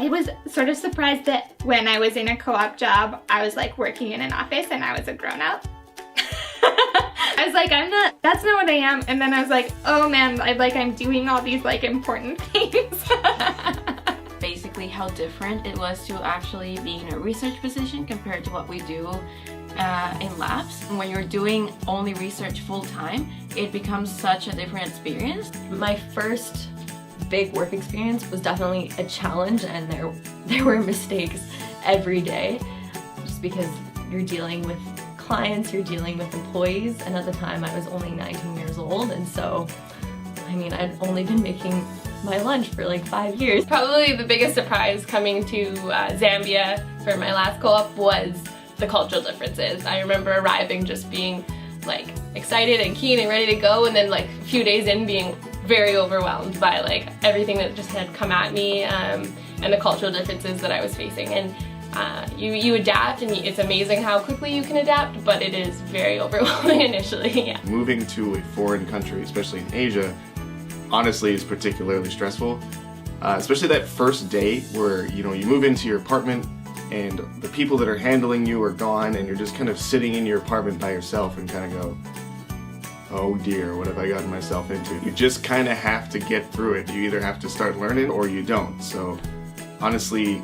I was sort of surprised that when I was in a co-op job, I was like working in an office and I was a grown-up. I was like, that's not what I am. And then I was like, oh man, I'm doing all these like important things. Basically how different it was to actually be in a research position compared to what we do in labs. When you're doing only research full-time, it becomes such a different experience. My first big work experience was definitely a challenge, and there were mistakes every day, just because you're dealing with clients, you're dealing with employees, and at the time I was only 19 years old, and so, I mean, I'd only been making my lunch for like 5 years. Probably the biggest surprise coming to Zambia for my last co-op was the cultural differences. I remember arriving just being like excited and keen and ready to go, and then like a few days in being very overwhelmed by like everything that just had come at me and the cultural differences that I was facing. And you adapt, and it's amazing how quickly you can adapt, but it is very overwhelming initially. Yeah. Moving to a foreign country, especially in Asia, honestly is particularly stressful. Especially that first day where you move into your apartment and the people that are handling you are gone, and you're just kind of sitting in your apartment by yourself and kind of go, oh dear, what have I gotten myself into? You just kind of have to get through it. You either have to start learning or you don't. So honestly,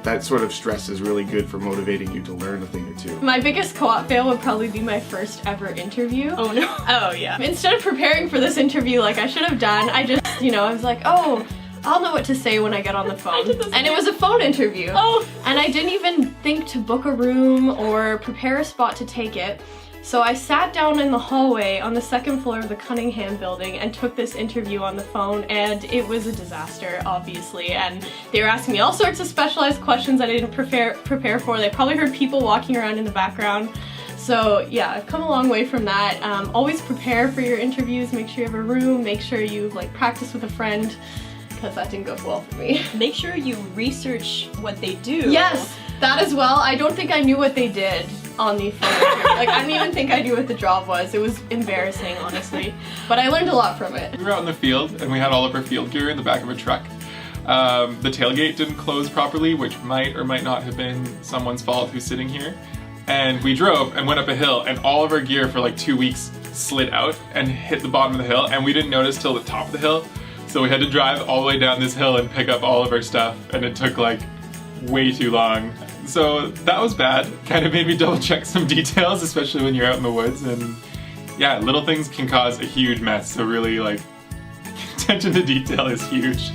that sort of stress is really good for motivating you to learn a thing or two. My biggest co-op fail would probably be my first ever interview. Oh no. Oh yeah. Instead of preparing for this interview like I should have done, I just, I was like, oh, I'll know what to say when I get on the phone. And it was a phone interview. Oh. And I didn't even think to book a room or prepare a spot to take it. So I sat down in the hallway on the second floor of the Cunningham building and took this interview on the phone, and it was a disaster, obviously. And they were asking me all sorts of specialized questions I didn't prepare for. They probably heard people walking around in the background. So yeah, I've come a long way from that. Always prepare for your interviews, make sure you have a room, make sure you practice with a friend, because that didn't go well for me. Make sure you research what they do. Yes, that as well. I don't think I knew what they did on the phone interview. I didn't even think I knew what the job was. It was embarrassing, honestly. But I learned a lot from it. We were out in the field and we had all of our field gear in the back of a truck. The tailgate didn't close properly, which might or might not have been someone's fault who's sitting here. And we drove and went up a hill, and all of our gear for like 2 weeks slid out and hit the bottom of the hill, and we didn't notice till the top of the hill. So we had to drive all the way down this hill and pick up all of our stuff, and it took like way too long. So that was bad. Kind of made me double check some details, especially when you're out in the woods, and yeah, little things can cause a huge mess, so really attention to detail is huge.